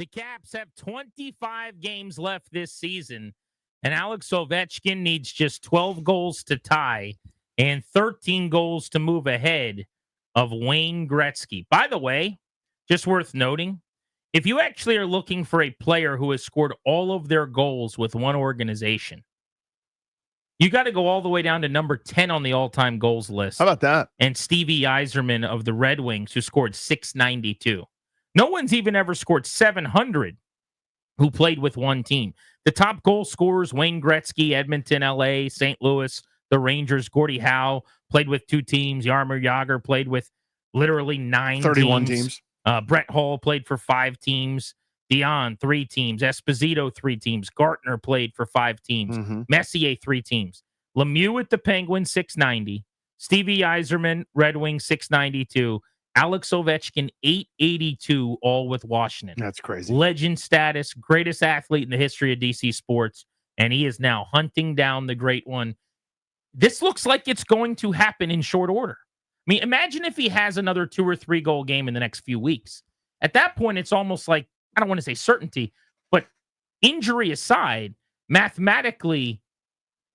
The Caps have 25 games left this season, and Alex Ovechkin needs just 12 goals to tie and 13 goals to move ahead of Wayne Gretzky. By the way, just worth noting, if you actually are looking for a player who has scored all of their goals with one organization, you got to go all the way down to number 10 on the all-time goals list. How about that? And Stevie Yzerman of the Red Wings, who scored 692. No one's even ever scored 700 who played with one team. The top goal scorers, Wayne Gretzky, Edmonton, LA, St. Louis, the Rangers, Gordie Howe played with two teams. Jaromir Jagr played with literally 31 teams. Brett Hull played for 5 teams. Dion, 3 teams. Esposito, 3 teams. Gartner played for 5 teams. Messier, 3 teams. Lemieux with the Penguins, 690. Stevie Yzerman, Red Wings, 692. Alex Ovechkin, 882, all with Washington. That's crazy. Legend status, greatest athlete in the history of DC sports, and he is now hunting down the great one. This looks like it's going to happen in short order. I mean, imagine if he has another 2 or 3 goal game in the next few weeks. At that point, it's almost like, I don't want to say certainty, but injury aside, mathematically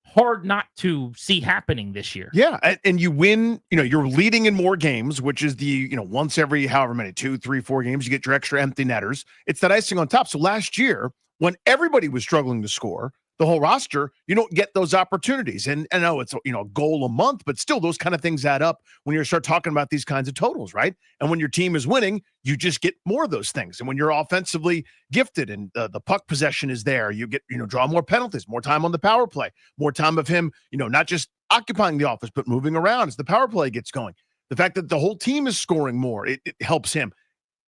hard not to see happening this year. Yeah, and you win, you're leading in more games, which is the, once every however many, 2, 3, 4 games, you get your extra empty netters. It's that icing on top. So last year, when everybody was struggling to score, the whole roster, you don't get those opportunities. And I know it's, a goal a month, but still those kind of things add up when you start talking about these kinds of totals, right? And when your team is winning, you just get more of those things. And when you're offensively gifted and the puck possession is there, you get, draw more penalties, more time on the power play, more time of him, not just occupying the office, but moving around as the power play gets going. The fact that the whole team is scoring more, it helps him.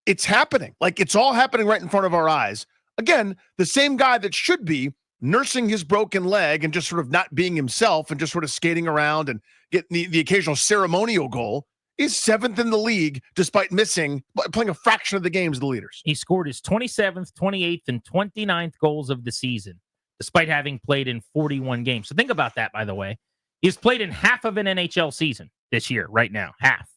It's happening. Like, it's all happening right in front of our eyes. Again, the same guy that should be nursing his broken leg and just sort of not being himself and just sort of skating around and getting the occasional ceremonial goal is 7th in the league despite playing a fraction of the games of the leaders. He scored his 27th, 28th, and 29th goals of the season despite having played in 41 games. So think about that, by the way. He's played in half of an NHL season this year, right now, half.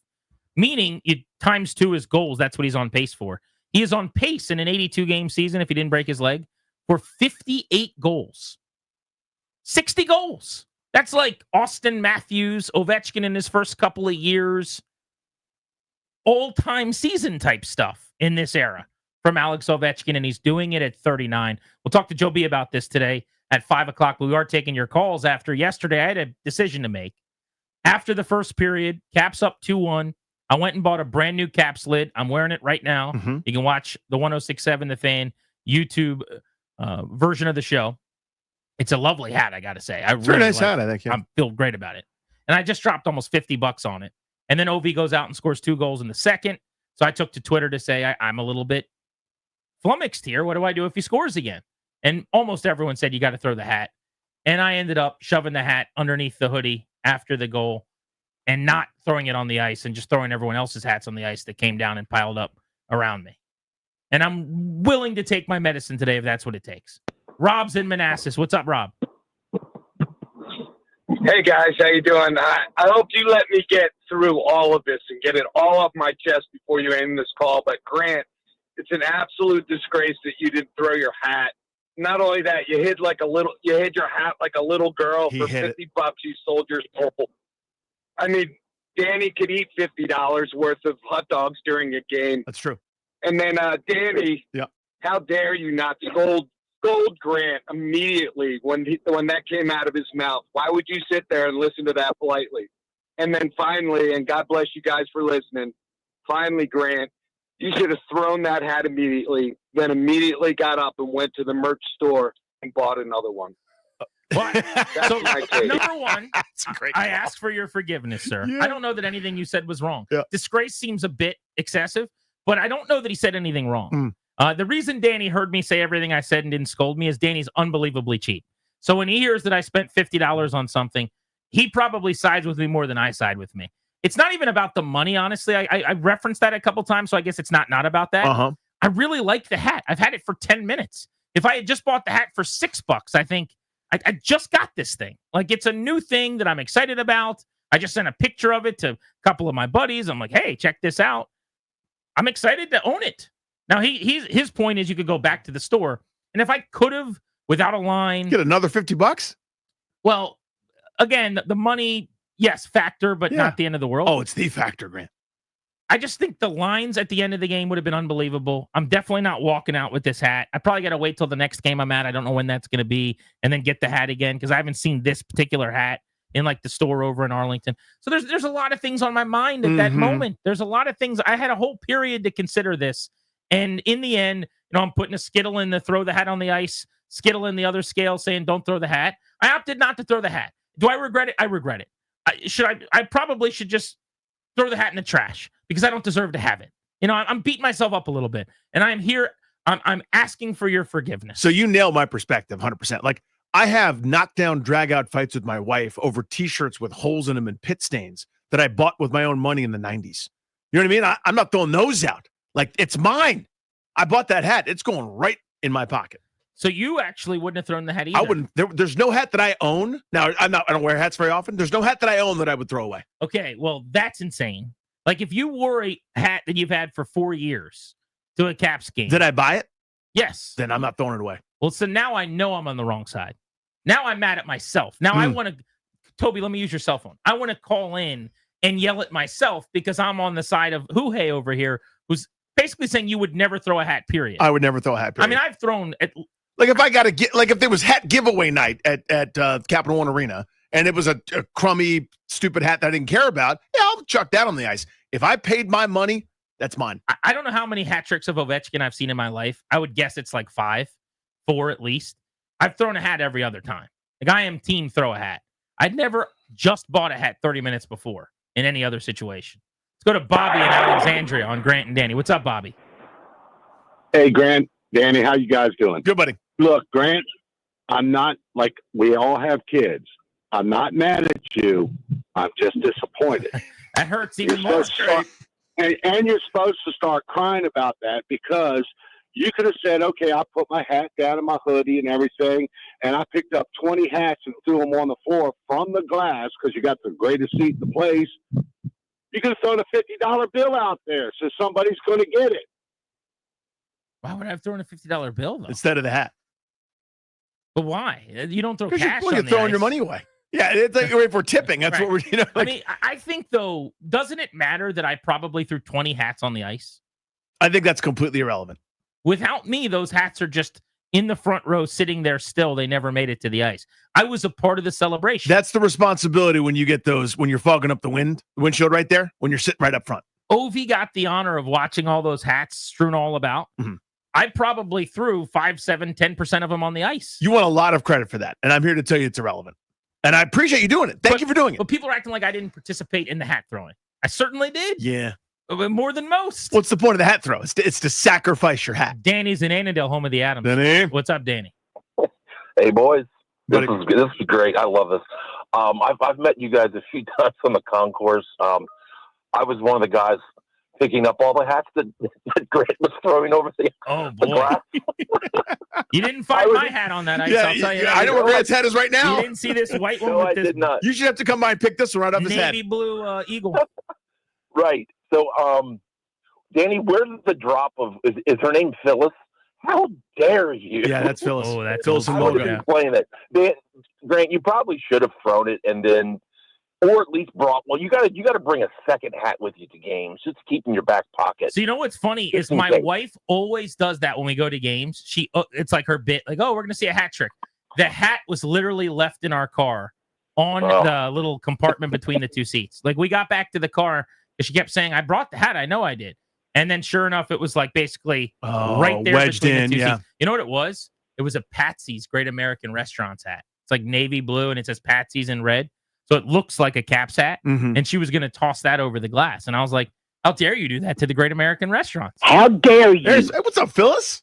Meaning, times 2 his goals, that's what he's on pace for. He is on pace in an 82-game season, if he didn't break his leg, for 58 goals. 60 goals. That's like Austin Matthews, Ovechkin in his first couple of years. All-time season type stuff in this era from Alex Ovechkin, and he's doing it at 39. We'll talk to Joe B about this today at 5 o'clock. We are taking your calls after yesterday. I had a decision to make. After the first period, Caps up 2-1. I went and bought a brand new Caps lid. I'm wearing it right now. You can watch the 106.7 The Fan YouTube version of the show. It's a lovely hat, I got to say. It's really a nice hat, I think. Yeah. I feel great about it. And I just dropped almost $50 on it. And then OV goes out and scores 2 goals in the second. So I took to Twitter to say, I'm a little bit flummoxed here. What do I do if he scores again? And almost everyone said, you got to throw the hat. And I ended up shoving the hat underneath the hoodie after the goal and not throwing it on the ice and just throwing everyone else's hats on the ice that came down and piled up around me. And I'm willing to take my medicine today if that's what it takes. Rob's in Manassas. What's up, Rob? Hey, guys. How you doing? I hope you let me get through all of this and get it all off my chest before you end this call. But, Grant, it's an absolute disgrace that you didn't throw your hat. Not only that, you hid your hat like a little girl for $50. You sold your soul. I mean, Danny could eat $50 worth of hot dogs during a game. That's true. And then, Danny, how dare you not scold Grant immediately when that came out of his mouth? Why would you sit there and listen to that politely? And then finally, and God bless you guys for listening, finally, Grant, you should have thrown that hat immediately, then immediately got up and went to the merch store and bought another one. So, number one, I ask for your forgiveness, sir. Yeah. I don't know that anything you said was wrong. Yeah. Disgrace seems a bit excessive, but I don't know that he said anything wrong. The reason Danny heard me say everything I said and didn't scold me is Danny's unbelievably cheap. So when he hears that I spent $50 on something, he probably sides with me more than I side with me. It's not even about the money, honestly. I referenced that a couple times, so I guess it's not about that. I really like the hat. I've had it for 10 minutes. If I had just bought the hat for $6, I think I just got this thing. Like, it's a new thing that I'm excited about. I just sent a picture of it to a couple of my buddies. I'm like, hey, check this out. I'm excited to own it. Now, his point is you could go back to the store, and if I could have, without a line, get another $50. Well, again, the money, yes, factor, but not the end of the world. Oh, it's the factor, Grant. I just think the lines at the end of the game would have been unbelievable. I'm definitely not walking out with this hat. I probably got to wait till the next game I'm at. I don't know when that's going to be, and then get the hat again because I haven't seen this particular hat in like the store over in Arlington. So there's a lot of things on my mind at that moment. There's a lot of things. I had a whole period to consider this, and in the end, I'm putting a skittle in to throw the hat on the ice, skittle in the other scale saying don't throw the hat. I opted not to throw the hat. Do I regret it? I regret it. I probably should just throw the hat in the trash because I don't deserve to have it. I'm beating myself up a little bit, and I'm here. I'm asking for your forgiveness. So you nail my perspective 100%. Like, I have knockdown, drag-out fights with my wife over T-shirts with holes in them and pit stains that I bought with my own money in the 90s. You know what I mean? I'm not throwing those out. Like, it's mine. I bought that hat. It's going right in my pocket. So you actually wouldn't have thrown the hat either? I wouldn't. There's no hat that I own. Now, I don't wear hats very often. There's no hat that I own that I would throw away. Okay, well, that's insane. Like, if you wore a hat that you've had for 4 years to a Caps game. Did I buy it? Yes. Then I'm not throwing it away. Well, so now I know I'm on the wrong side. Now I'm mad at myself. Now I want to, Toby, let me use your cell phone. I want to call in and yell at myself because I'm on the side of Huhei over here, who's basically saying you would never throw a hat, period. I would never throw a hat, period. I mean, I've thrown at... Like, if I got to get, like, if there was hat giveaway night at Capital One Arena and it was a crummy, stupid hat that I didn't care about, yeah, I'll chuck that on the ice. If I paid my money, that's mine. I don't know how many hat tricks of Ovechkin I've seen in my life. I would guess it's like 5, 4 at least. I've thrown a hat every other time. Like, I am team throw a hat. I'd never just bought a hat 30 minutes before in any other situation. Let's go to Bobby in Alexandria on Grant and Danny. What's up, Bobby? Hey, Grant, Danny, how you guys doing? Good, buddy. Look, Grant, I'm not, like, we all have kids. I'm not mad at you. I'm just disappointed. That hurts even more. And you're supposed to start crying about that because you could have said, okay, I put my hat down in my hoodie and everything, and I picked up 20 hats and threw them on the floor from the glass because you got the greatest seat in the place. You could have thrown a $50 bill out there so somebody's going to get it. Why would I have thrown a $50 bill, though? Instead of the hat. But why? You don't throw cash you're throwing your money away. Yeah, it's like if we're tipping. That's right. What we're, like, I mean, I think, though, doesn't it matter that I probably threw 20 hats on the ice? I think that's completely irrelevant. Without me, those hats are just in the front row, sitting there still. They never made it to the ice. I was a part of the celebration. That's the responsibility when you get those, when you're fogging up the windshield right there, when you're sitting right up front. Ovi got the honor of watching all those hats strewn all about. Mm-hmm. I probably threw 5, 7, 10% of them on the ice. You want a lot of credit for that, and I'm here to tell you it's irrelevant. And I appreciate you doing it. Thank you for doing it. But people are acting like I didn't participate in the hat throwing. I certainly did. Yeah. More than most. What's the point of the hat throw? It's to sacrifice your hat. Danny's in Annandale, home of the Adams. Danny. What's up, Danny? Hey, boys. This is great. I love this. I've met you guys a few times on the concourse. I was one of the guys picking up all the hats that Grant was throwing over the glass. You didn't find my hat on that ice, I'll tell you that. I know where Grant's hat is right now. You didn't see this white one no, with I this did not. You should have to come by and pick this one right off his head. Navy blue eagle. Right. So, Danny, where's the drop of, is her name Phyllis? How dare you? Yeah, that's Phyllis. Oh, that's Phyllis and Logan. Logan. Explain it. Grant, you probably should have thrown it and then, or at least brought, you got to bring a second hat with you to games. Just keep in your back pocket. So you know what's funny is my wife always does that when we go to games. It's like her bit, like, oh, we're going to see a hat trick. The hat was literally left in our car on the little compartment between the two seats. Like, we got back to the car and she kept saying, I brought the hat. I know I did. And then sure enough, it was like basically right there wedged between in, the two seats. You know what it was? It was a Patsy's Great American Restaurants hat. It's like navy blue and it says Patsy's in red. So it looks like a Caps hat. Mm-hmm. And she was going to toss that over the glass. And I was like, how dare you do that to the Great American Restaurants? How dare you? Hey, what's up, Phyllis?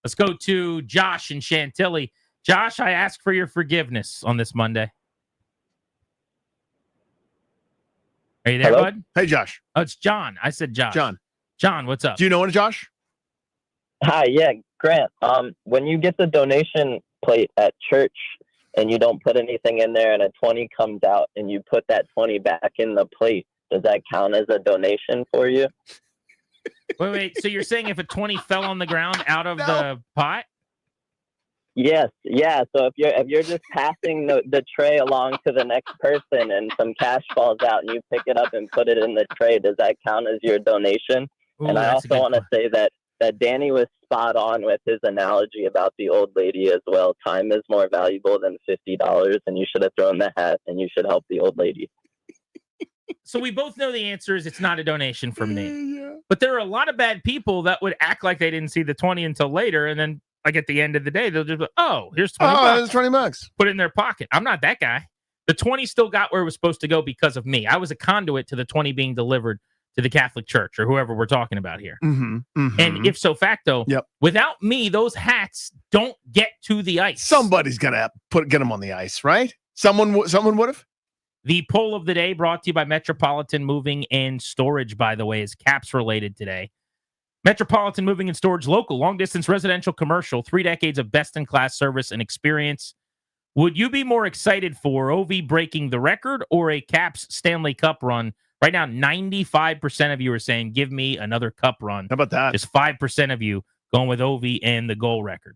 Let's go to Josh in Chantilly. Josh, I ask for your forgiveness on this Monday. Are you there, Hello? bud? Hey, Josh. Oh, it's John. I said Josh. John, what's up? Do you know one, Josh? Hi, yeah, Grant. When you get the donation plate at church and you don't put anything in there and a 20 comes out and you put that 20 back in the plate, does that count as a donation for you? Wait. So you're saying if a 20 fell on the ground out of the pot? Yes, yeah. So if you're just passing the tray along to the next person and some cash falls out and you pick it up and put it in the tray, does that count as your donation? Ooh, and I also want to say that Danny was spot on with his analogy about the old lady as well. Time is more valuable than $50, and you should have thrown the hat and you should help the old lady. So we both know the answer is it's not a donation from me. Yeah. But there are a lot of bad people that would act like they didn't see the 20 until later, and then like at the end of the day, they'll just be, oh, here's 20 bucks. There's 20 bucks. Put it in their pocket. I'm not that guy. The 20 still got where it was supposed to go because of me. I was a conduit to the 20 being delivered to the Catholic Church or whoever we're talking about here. And if so facto, without me, those hats don't get to the ice. Somebody's got to get them on the ice, right? Someone would have. The poll of the day brought to you by Metropolitan Moving and Storage, by the way, is Caps related today. Metropolitan Moving and Storage, local, long-distance, residential, commercial, 3 decades of best-in-class service and experience. Would you be more excited for OV breaking the record or a Caps Stanley Cup run? Right now, 95% of you are saying, give me another cup run. How about that? Just 5% of you going with OV and the goal record.